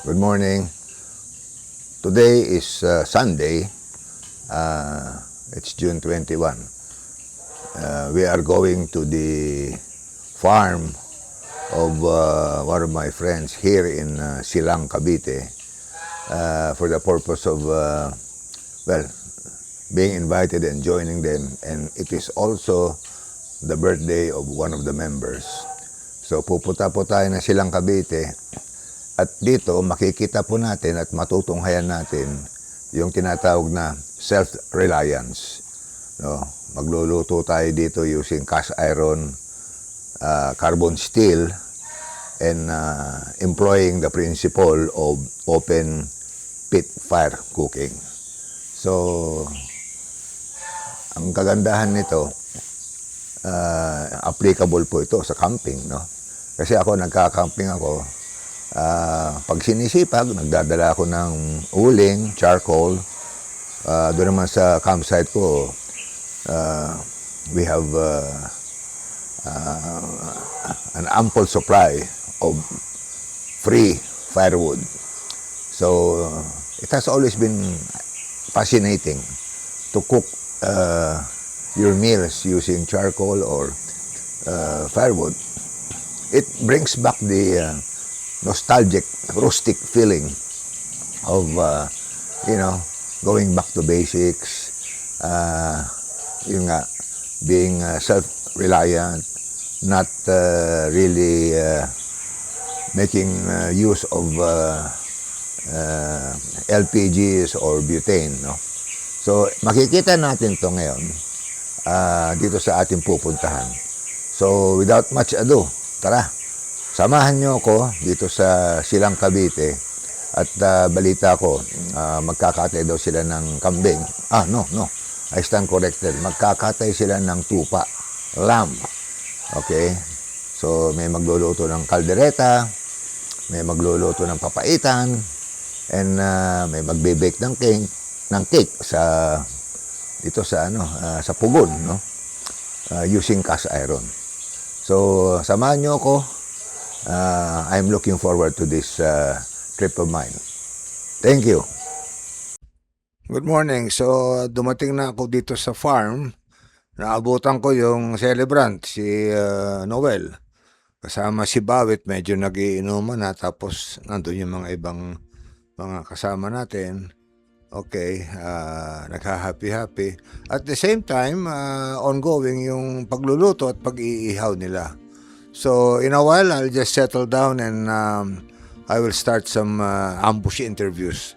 Good morning. Today is Sunday. It's June 21. We are going to the farm of one of my friends here in Silang, Cavite for the purpose of, being invited and joining them. And it is also the birthday of one of the members. So pupunta po tayo na Silang, Cavite. At dito, makikita po natin at matutunghayan natin yung tinatawag na self-reliance. No? Magluluto tayo dito using cast iron, carbon steel, and employing the principle of open pit fire cooking. So, ang kagandahan nito, applicable po ito sa camping. No? Kasi ako, nagka-camping ako. Pag sinisipag, nagdadala ako ng uling, charcoal. Doon naman sa campsite ko, we have an ample supply of free firewood. So, it has always been fascinating to cook your meals using charcoal or firewood. It brings back the nostalgic, rustic feeling of, going back to basics, being self-reliant, not really making use of LPGs or butane. No? So, makikita natin to ngayon dito sa ating pupuntahan. So, without much ado, tara! Samahan niyo ako dito sa Silang, Cavite at balita ko, magkakatay daw sila ng kambing. No. I stand corrected. Magkakatay sila ng tupa, lamb. Okay? So, may magluluto ng kaldereta, may magluluto ng papaitan, and may magbe-bake ng cake sa dito sa sa pugon, no? Using cast iron. So, samahan niyo ako. I'm looking forward to this trip of mine. Thank you. Good morning. So, dumating na ako dito sa farm. Naabutan ko yung celebrant, si Noel. Kasama si Bawit, medyo nagiinuman na. Tapos, nandun yung mga ibang mga kasama natin. Okay, nagha-happy-happy. At the same time, ongoing yung pagluluto at pag-iihaw nila. So, in a while, I'll just settle down and I will start some ambush interviews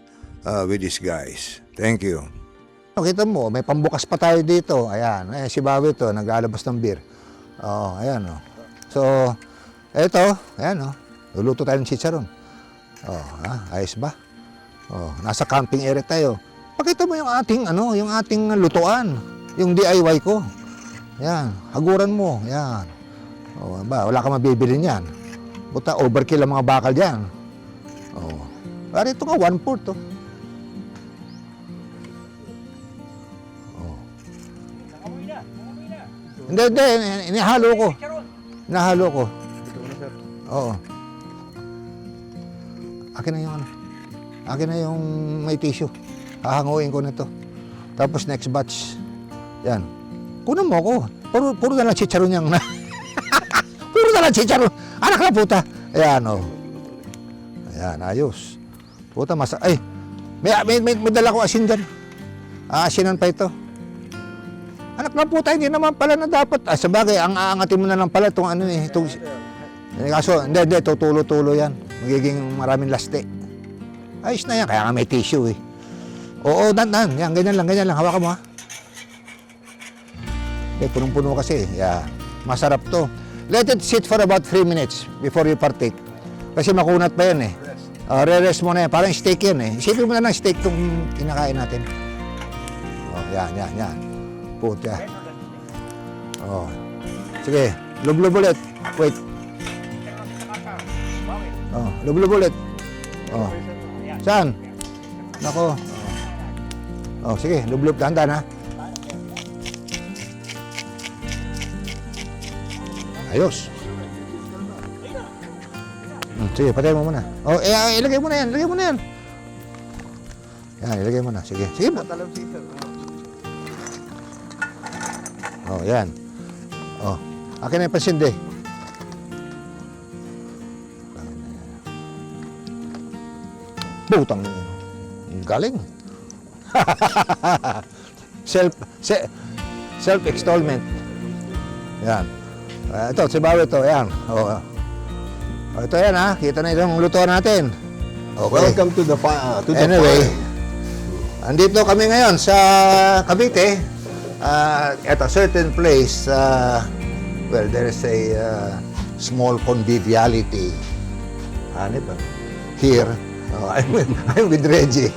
with these guys. Thank you. Kita mo, may pambukas pa tayo dito. Ayan, si Bawi to, naglalabas ng beer. Ayan. So, eto, ayan. Luluto tayo ng chicharon. Ayos ba? Nasa camping area tayo. Pakita mo yung ating lutuan. Yung DIY ko. Ayan, haguran mo. Ayan. Wala ka mabibili niyan. Buta, overkill ang mga bakal diyan. Pero ito nga, 1/4 to. Hindi, inihalo ko. Inahalo ko. Oo. Akin na yung Akin na yung may tissue. Hahanguin ko na to. Tapos next batch. Yan. Kunan mo ko. Puro na lang chicharon yang Puro na lang chicharon. Anak na puta. Ayan, Ayan, ayos. Puta, ay, may dala ko asin dyan. Asinan pa ito. Anak na puta, hindi naman pala na dapat. Sabagay, ang aangatin mo na lang pala itong kaso, hindi, tutulo-tulo yan. Magiging maraming laste. Ayos na yan, kaya nga may tissue eh. Oo, dan. Yan, ganyan lang. Hawakan mo ha. Punong-puno kasi. Yeah. Masarap to. Let it sit for about 3 minutes before you partake. Kasi makunat pa yan eh. Re-rest mo na yan. Parang steak yan eh. Isipin mo na lang steak itong kinakain natin. Yan. Puta. Sige, lublob ulit. Wait. Lublob ulit. Saan? Nako. Sige, lublob. Dahan-dahan ha. Ayos. Sige, patay mo muna. Oh, ilagay mo na yan. Ilagay mo na yan. Yan, ilagay mo na. Sige. Sige. Oh, yan. Oh. Akin na yung pansindi. Butang niya. Galing. Self-extolment. Yan. Ito, si Bawi ito. Yan. Oh. Ito yan ha. Kita na itong luto natin. Okay. Welcome to the Anyway, andito kami ngayon sa Cavite. At a certain place, well, there is a small conviviality. Ano ba? Here. I'm with Reggie.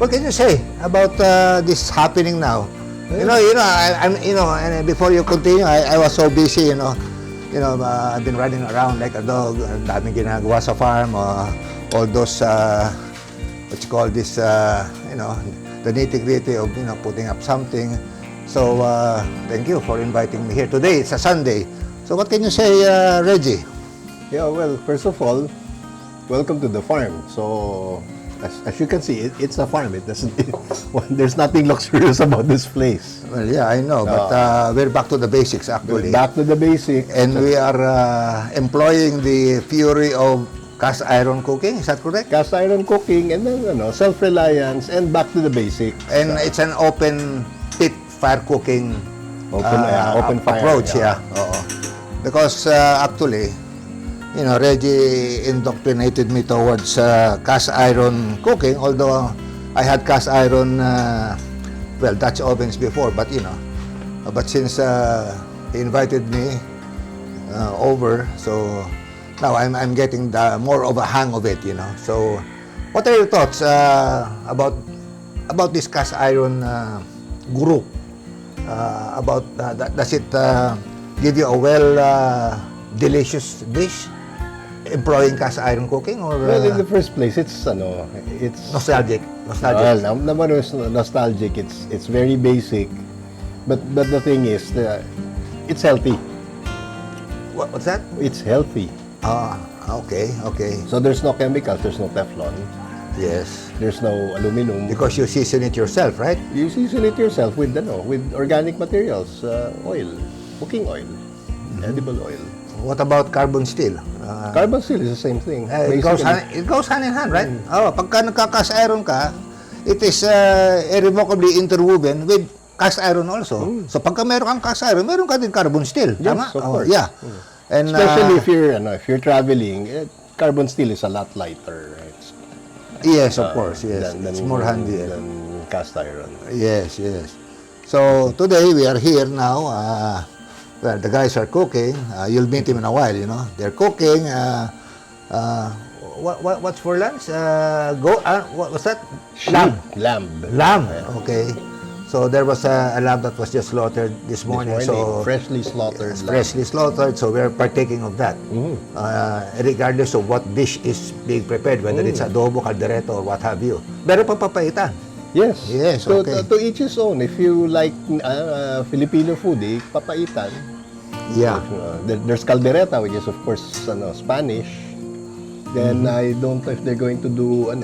What can you say about this happening now? You know, and before you continue, I was so busy, I've been running around like a dog. Ang daming ginagawa sa farm. All those, what you call this, the nitty-gritty of, putting up something. So, thank you for inviting me here. Today, it's a Sunday. So, what can you say, Reggie? Yeah, well, first of all, welcome to the farm. So, as you can see, it's a farm. It doesn't. There's nothing luxurious about this place. Well, yeah, I know, but we're back to the basics, actually. Back to the basics. And we are employing the fury of cast iron cooking. Is that correct? Cast iron cooking, and then self-reliance, and back to the basics. And it's an open pit fire cooking Open fire approach, yeah. Oo. Because actually, Reggie indoctrinated me towards cast iron cooking, although I had cast iron, Dutch ovens before, but but since he invited me over, so now I'm getting more of a hang of it, So, what are your thoughts about this cast iron group? Does it give you a delicious dish? Employing cast iron cooking, or Well, in the first place, it's nostalgic? Well, number one is nostalgic. It's very basic, but the thing is, it's healthy. What's that? It's healthy. Okay. So there's no chemicals. There's no Teflon. Yes. There's no aluminum. Because you season it yourself, right? You season it yourself with organic materials, oil, cooking oil, edible oil. What about carbon steel? Carbon steel is the same thing. It goes hand in hand, right? Pagka nagka-cast iron ka, it is irrevocably interwoven with cast iron also. So pagka meron kang cast iron, meron ka din carbon steel. Yes, Tama? of course. Yeah. And, especially if you're traveling, carbon steel is a lot lighter. Yes, of course. Yes, it's more handy than cast iron. Yes. So today we are here now. The guys are cooking. You'll meet him in a while. They're cooking. What's for lunch? What's that? Lamb. Okay. So there was a lamb that was just slaughtered this morning. So freshly slaughtered. Freshly slaughtered. So we're partaking of that, regardless of what dish is being prepared, whether it's adobo, caldereta, or what have you. Meron pa papaitan. Yes. So okay. to each his own. If you like Filipino food, papaitan. Yeah. There's caldereta, which is of course Spanish. Then I don't know if they're going to do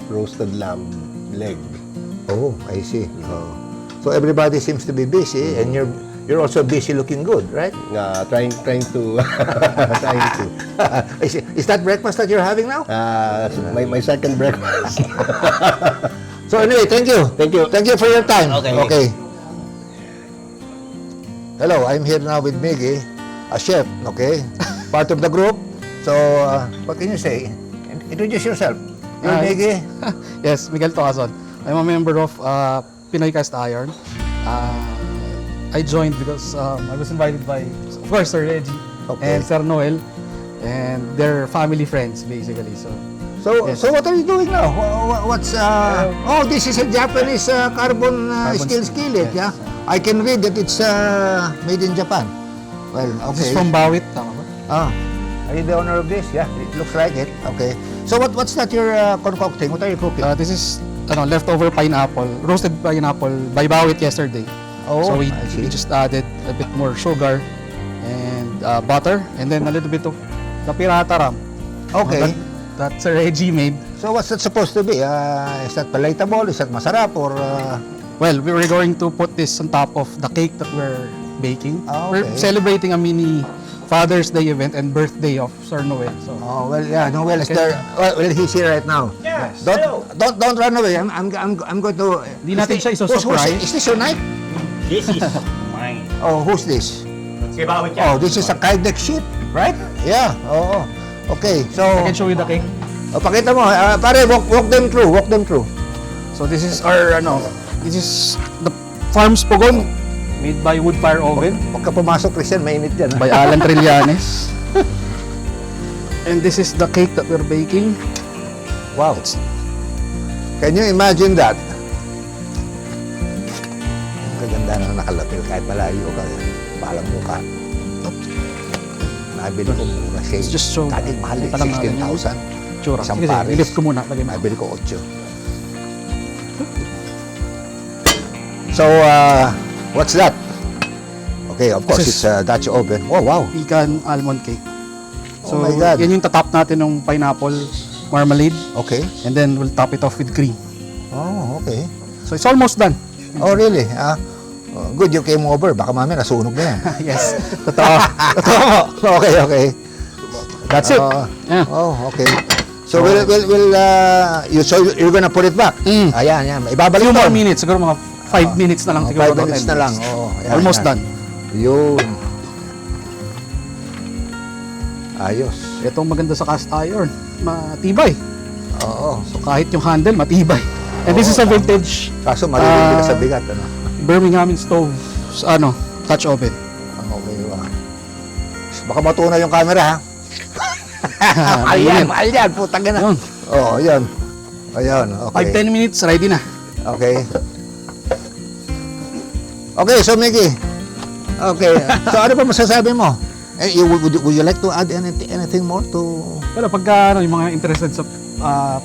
roasted lamb leg. Oh, I see. So everybody seems to be busy, and you're also busy looking good, right? Trying to trying to. Is that breakfast that you're having now? My second breakfast. So anyway, thank you for your time. Okay. Hello, I'm here now with Miggy, a chef, okay? Part of the group. So, what can you say? Introduce yourself. You're Miggy? Yes, Miguel Toason. I'm a member of Pinoy Cast Iron. I joined because I was invited by, of course, Sir Reggie and Sir Noel, and they're family friends, basically. So what are you doing now? What's this is a Japanese carbon steel skillet, yes. yeah? I can read that it's made in Japan. Well, okay. This is from Bawit, tama ba? Are you the owner of this? Yeah, it looks like it. Okay. So what's that you're concocting? What are you cooking? This is leftover pineapple, roasted pineapple by Bawit yesterday. Oh, So we I see. just added a bit more sugar and butter, and then a little bit of the pirata ram. Okay. That Sir Reggie made. So what's that supposed to be? Is that palatable? Is that masarap? Or Well, we were going to put this on top of the cake that we're baking. Ah, We're okay. celebrating a mini Father's Day event and birthday of Sir Noel. So, Oh well, yeah. Noel is there. Well, he's here right now. Yes. Don't run away. I'm going to. Di natin siya Who's- iso-surprise. Is this your knife? This is mine. Oh, who's this? Kibawi ka. Oh, this is a Kydex sheet, right? Yeah. Oh. Okay. So, I can show you the cake. pakita mo. Pare, walk them through. Walk them through. So this is our this is the Farms Pugon made by wood fire oven Huwag ka pumasok, Christian. Mainit yan. by Alan Trillanes. And this is the cake that we're baking. Wow. Can you imagine that? Ang kaganda na nakalapil kahit malayo ka. Palang mukha. Nabili ko mura siya. Let's just show. Dating mahal eh, Kita lang natin yung 16,000. Tsura. Isang Sige, sige, pares. i-lift ko muna. Lagay mo. Nabili ko 8. So, what's that? Okay, of course, This is- it's a Dutch oven. Oh, wow. Pecan almond cake. Oh my God. Yan yung tatap natin ng pineapple marmalade. Okay. And then we'll top it off with cream. Oh, okay. So it's almost done. Oh, really? Good you came over. Baka mamaya nasunog na yan. Yes. Totoo. Okay, okay. That's it. Yeah. Oh, okay. So, so you're gonna put it back? Mm. Ayan, yan. Ibabalik Few mo. more minutes. Siguro mga 5 minutes na lang. siguro. 5 minutes 10 na lang. minutes. Oh, ayan, Almost yan. done. Yun. Ayos. Ito ang maganda sa cast iron. Matibay. Oo. So kahit yung handle, matibay. And this is a vintage Kaso maririnig ka sa bigat, ano? Birmingham stove, Dutch oven. Okay, wow. Baka matuna yung camera, ha? Mahal yan, mahal yan. Putang na. Yun. Oo, yan. Ayan, okay. 5-10 minutes, ready na. Okay. Okay, so Mickey. Okay. So ano pa masasabi mo? Would you like to add anything more to... Pero pagka yung mga interested sa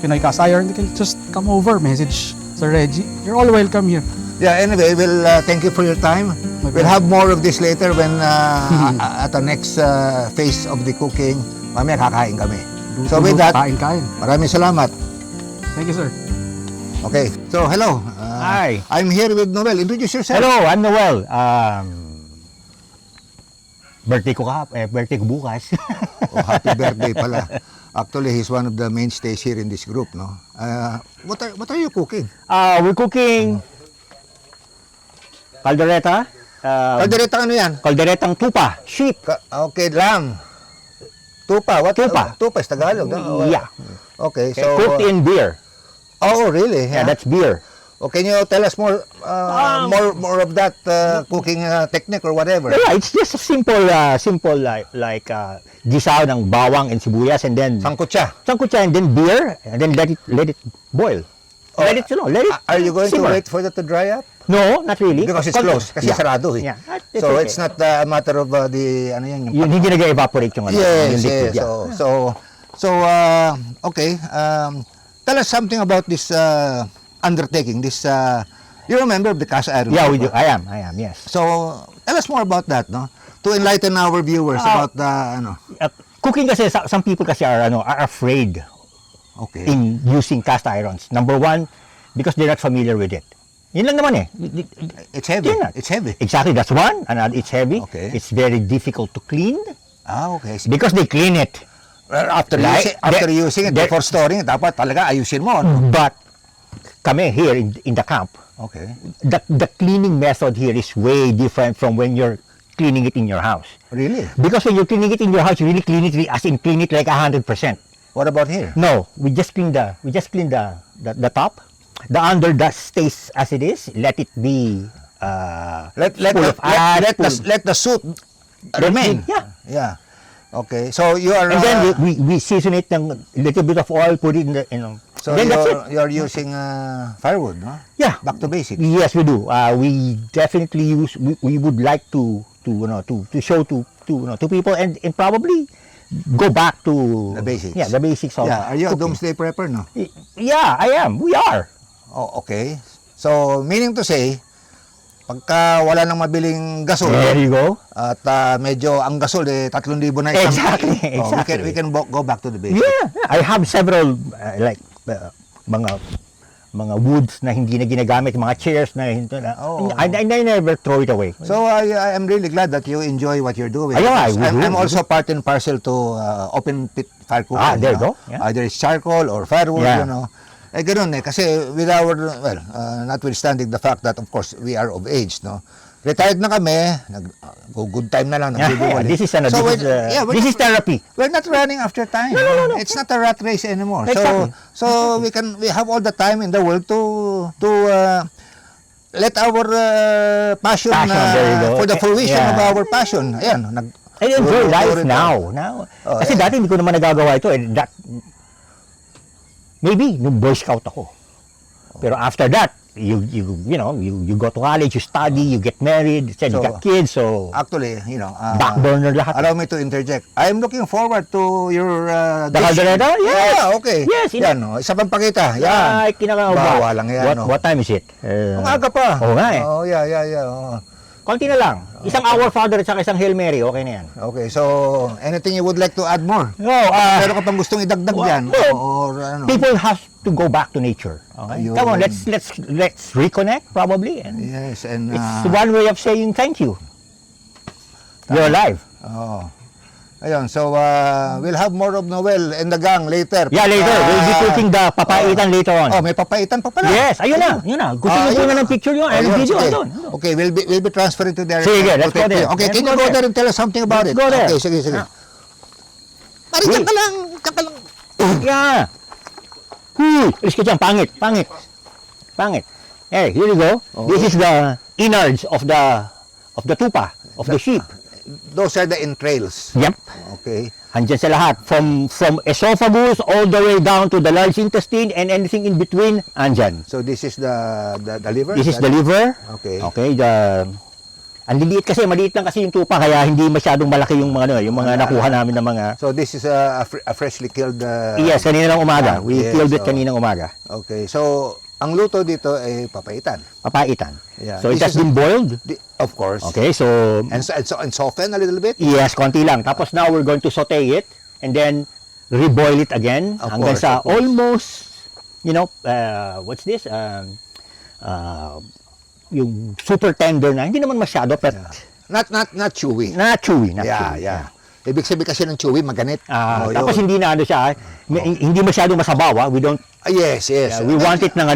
Pinoy cast iron, you can just come over, message Sir Reggie. You're all welcome here. Yeah, anyway, we'll thank you for your time. My We'll pleasure. have more of this later when at the next phase of the cooking. Mamaya kakain kami. So with that, Kain. maraming salamat. Thank you, sir. Okay. So hello. Hi. I'm here with Noel. Introduce yourself. Hello, I'm Noel. Birthday ko birthday ko bukas. Oh, happy birthday pala. Actually, he's one of the mainstays here in this group, no? What are you cooking? We're cooking caldereta. Kaldereta ano yan? Calderetang tupa, sheep. Okay, lamb. Tupa. What? Tupa. Tupa is Tagalog. No? Yeah. Okay, so... Cooked in beer. Oh, really? Yeah, that's beer. Oh, can you tell us more more of that cooking technique or whatever? Yeah, it's just a simple like gisaw ng bawang and sibuyas and then Sangkutsa. sangkutsa and then beer and then let it boil. Oh, let it Are you going simmer. to wait for that to dry up? No, not really. Because it's Konti. closed. Kasi Yeah. sarado eh. Yeah. So okay. it's not a matter of the ano yan, Yung hindi nag-evaporate yung Yes, yung liquid. yes. Yeah. So okay. Tell us something about this undertaking. This you remember the cast iron? Yeah, we stove, do. I am, yes. So tell us more about that, no? To enlighten our viewers about Cooking kasi, some people kasi are afraid Okay. in using cast irons. Number one, because they're not familiar with it. Yun lang naman eh. It's heavy. Yun lang. It's heavy. Exactly, that's one. And it's heavy. Okay. It's very difficult to clean Okay. because they clean it. After Like, using it, the- before storing it, dapat talaga ayusin mo. No? But kami here in the camp, Okay. the cleaning method here is way different from when you're cleaning it in your house. Really? Because when you're cleaning it in your house, you really clean it, as in clean it like 100%. What about here? No, we just clean the top. The under dust stays as it is. Let it be full of ash, Let the soup remain. Yeah. Yeah. Okay. So you are And then we season it ng little bit of oil, put it in the so then that's it. you're using firewood, no? Yeah. Back to basics. Yes, we do. We definitely use. We would like to show to people and probably go back to The basics. Yeah, the basics of. Yeah. Are you a cooking. doomsday prepper, no? Yeah, I am. We are. Oh, okay. So meaning to say, pagka wala nang mabiling gasol, There you go. at medyo ang gasol 3,000 na isang Exactly, Oh, exactly. we can go back to the basics. Yeah, I have several mga woods na hindi na ginagamit, mga chairs na hindi na. Oh. I never throw it away. So I am really glad that you enjoy what you're doing. Yeah, I Because would. I'm also part and parcel to open pit fire cooking. Ah, there you know? go. Yeah. Either it's charcoal or firewood, Yeah. you know. Ganun kasi with our, notwithstanding the fact that of course we are of age, no. Retired na kami, good time na lang. nagbibiwali. This is we're this is therapy. We're not running after time. No. It's not a rat race anymore. Exactly. So we have all the time in the world to let our passion, There you go. for the fruition Yeah. of our passion. Ayan, I enjoy turo life rin now. Oh, Kasi dati hindi ko naman nagagawa ito. Maybe nung Boy Scout ako. Pero after that, you go to college, you study, you get married, you got kids, so Actually, back burner lahat. allow me to interject. I'm looking forward to your The Caldereta? Yes. Yeah, okay. Yes, Yan, isa pang pakita. Yan. Ay, Bawa lang yan. What time is it? Ang aga pa. Oo nga eh. Oh, yeah. Oh. Konti na lang. Isang Our Father at saka isang Hail Mary, okay na yan. Okay, so anything you would like to add more? No, Pero ka pang gustong idagdag diyan or ano? people have to go back to nature. Okay? Ayun. Come on, let's reconnect probably. And Yes, and it's one way of saying thank you. You're alive. oh. Ayun, so we'll have more of Noel and the gang later. Yeah, later. We'll be cooking the papaitan later on. Oh, may papaitan pa pala. Yes, ayun na. Gusto niyo po na ng picture yun. I'll video sige. doon. Okay, we'll be transferring to their Sige, let's go there. Okay, Let's can go you go there. there and tell us something about Let's it? go there. Okay, sige. Ah. Pari, Wait. diyan ka lang. Yeah. Alis ka dyan. Pangit. Hey, here you go. This is the innards of the tupa, of the sheep. Those are the entrails. Yep. Okay. Andyan sa lahat. From esophagus all the way down to the large intestine and anything in between, andyan. So this is the liver? This is the liver. Okay. Okay, ang liliit kasi, maliit lang kasi yung tupa, kaya hindi masyadong malaki yung mga nakuha namin ng mga... So this is a freshly killed Yes, kanina ng umaga. We yes, killed it so- kaninang umaga. Okay. So ang luto dito ay papaitan. Papaitan. Yeah, So it this has is been boiled. Of course. Okay, so And soften a little bit. yes, konti lang. Tapos now we're going to saute it and then reboil it again Of hanggang course, sa of course. almost, what's this? Yung super tender na, hindi naman masyado, but Not chewy. not chewy. Not Yeah, chewy. yeah. Ibig sabihin kasi ng chewy, maganit. Oh, Tapos yun. hindi na hindi masyadong masabaw. We don't, Yes. we want it ng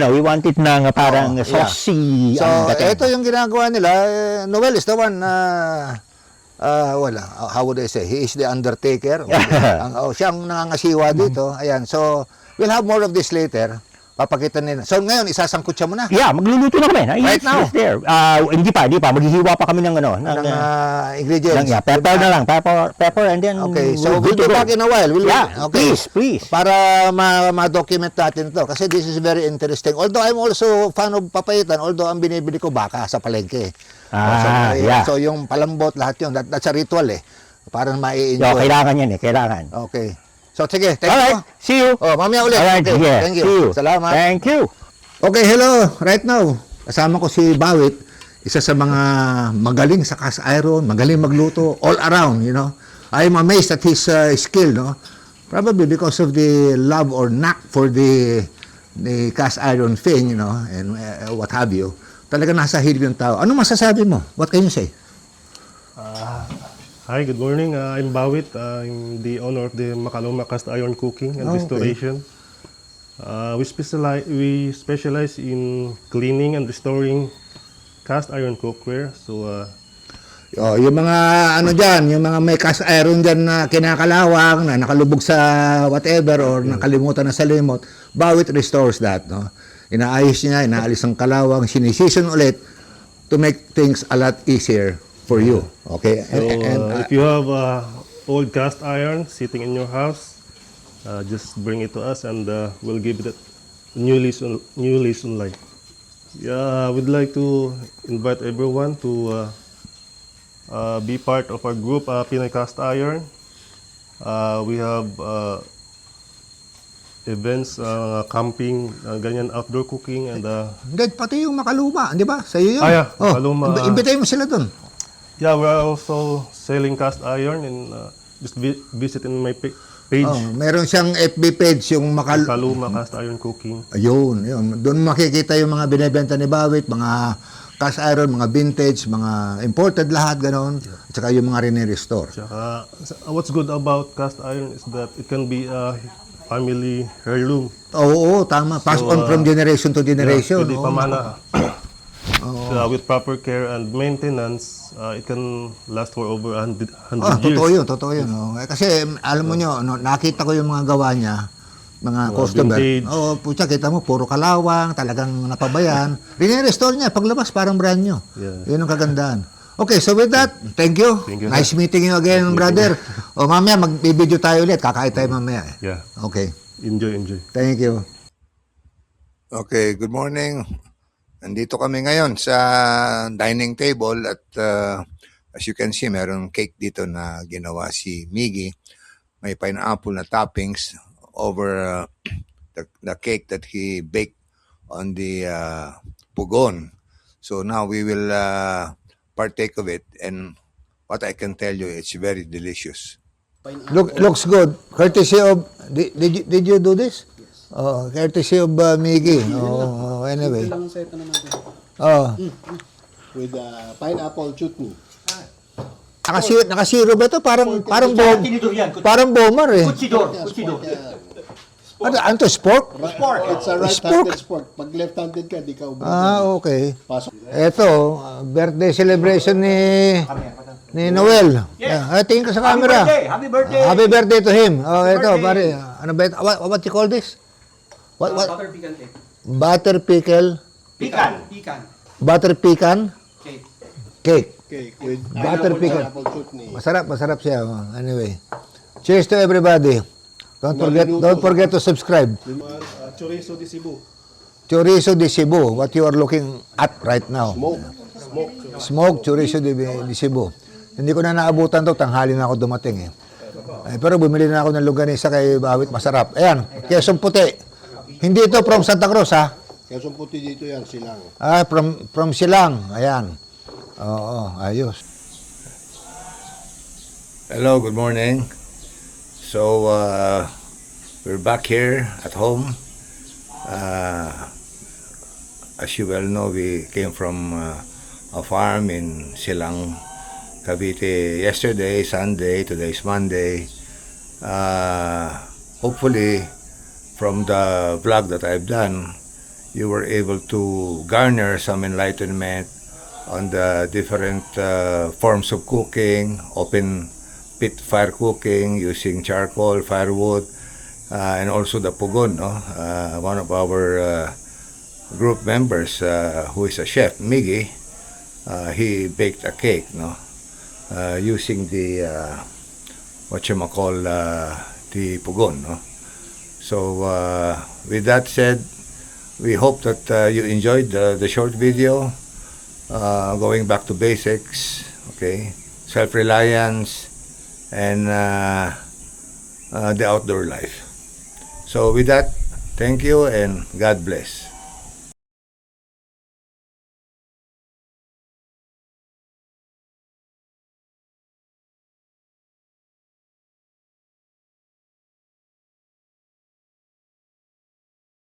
parang Oh, yeah. saucy. So, ang dating. ito yung ginagawa nila. Noel is the one how would I say? He is the undertaker. Siya ang nangangasiwa dito. Ayan. So, we'll have more of this later. Papakita nila. So, ngayon, isasangkut siya muna. Yeah, magluluto na kami. Right now? It's there. Hindi pa. Maghihiwa pa kami ng Ng ingredients. pepper na lang. Pepper and then Okay, so we're we'll good be to go. back in a while. Yeah, Okay. please. Para ma-document natin to. Kasi this is very interesting. Although I'm also fan of papaitan, although ang binibili ko baka sa palengke. Yeah. So yung palambot, lahat yun. That's a ritual eh. Para Yo, ma-enjoy. kailangan yan kailangan. Okay. So sige, thank Alright, you. see you. Oh, mamaya ulit. Alright, Okay, yeah, thank you. see you. Salamat. Thank you. Okay, hello. Right now, kasama ko si Bawit, isa sa mga magaling sa cast iron, magaling magluto, all around, I'm amazed at his skill, no? Probably because of the love or knack for the cast iron thing, and what have you. Talaga nasa hilig yung tao. Ano masasabi mo? What can you say? Hi, good morning. I'm Bawit. I'm the owner of the Macaloma Cast Iron Cooking and Okay. Restoration. We specialize in cleaning and restoring cast iron cookware. So, Yung mga yung mga may cast iron dyan na kinakalawang, na nakalubog sa whatever or nakalimutan na sa limot, Bawit restores that, no? Inaayos niya, inaalis ang kalawang, sinisison ulit to make things a lot easier for you. Okay? if you have old cast iron sitting in your house, just bring it to us and we'll give it a new lease on life. Yeah, we'd like to invite everyone to be part of our group, Pinoy Cast Iron. We have events, camping, ganyan, outdoor cooking, and Hindi, pati yung makaluma, di ba? Sa iyo yun. yeah, Makaluma. Imbitahin mo sila dun. yeah, we're also selling cast iron, and just visit in my page, Oh, meron siyang FB page, yung Kaluma Cast Iron Cooking. Ayun, yun. Doon makikita yung mga binebenta ni Bawit, mga cast iron, mga vintage, mga imported lahat, gano'n. At saka yung mga rene-restore. Tsaka, what's good about cast iron is that it can be a family heirloom. Oo, tama. Pass So, on from generation to generation. Pwede Oo. pamana. With proper care and maintenance, it can last for over 100 years. Totoo yun. Oh. Kasi alam mo nyo, no, nakita ko yung mga gawa niya, mga Mga customer. vintage. Pucha, kita mo, puro kalawang, talagang napabayan. Rene-restore niya, paglabas, parang brand new. Yeah. Yun ang kagandahan. Okay, so with that, thank you. Thank you, Nice meeting you again, brother. O mamaya, magbibideo tayo ulit. Kakain tayo mamaya. Yeah. Okay. Enjoy. Thank you. Okay, good morning. Nandito kami ngayon sa dining table at as you can see, meron cake dito na ginawa si Miggy. May pineapple na toppings over the cake that he baked on the pugon. So now we will partake of it, and what I can tell you, it's very delicious. Looks good. Courtesy of did you do this? Oh, courtesy of Miggy. Anyway. With pineapple chutney. Nakasiro ba ito? Parang bomar eh. Kutsidor. Ano to, sport? It's a right-handed sport. Pag left-handed ka, di ka ubod. Okay. Pasok. Ito, birthday celebration ni Noel. Yeah. Tingin ka sa camera. Happy birthday! Happy birthday to him. Ito, pare. Ano ba ito? What you call this? What? Butter pecan cake. Butter pickle. Pecan. Butter pecan cake. Okay, with Butter pecan. pineapple chutney. Masarap siya. Anyway. Cheers to everybody. Don't forget to subscribe. Chorizo de Cebu. Chorizo de Cebu, what you are looking at right now. Smoke chorizo de Cebu. Hindi ko na naabutan to, tanghali na ako dumating eh. Pero bumili na ako ng longganisa kay Bawit, masarap. Ayan, Quezon Puti. Hindi ito from Santa Cruz ha. Quezon Puti dito yan, silang. From Silang. Ayan. Oo, ayos. Hello, good morning. So, we're back here at home. As you well know, we came from a farm in Silang, Cavite yesterday, Sunday, today's Monday. Hopefully, from the vlog that I've done, you were able to garner some enlightenment on the different forms of cooking, open pit fire cooking using charcoal, firewood, and also the pugon. No? One of our group members, who is a chef, Miggy, he baked a cake, no, using the the pugon. No? So with that said, we hope that you enjoyed the short video. Going back to basics, okay, self-reliance, and the outdoor life. So with that, thank you and God bless.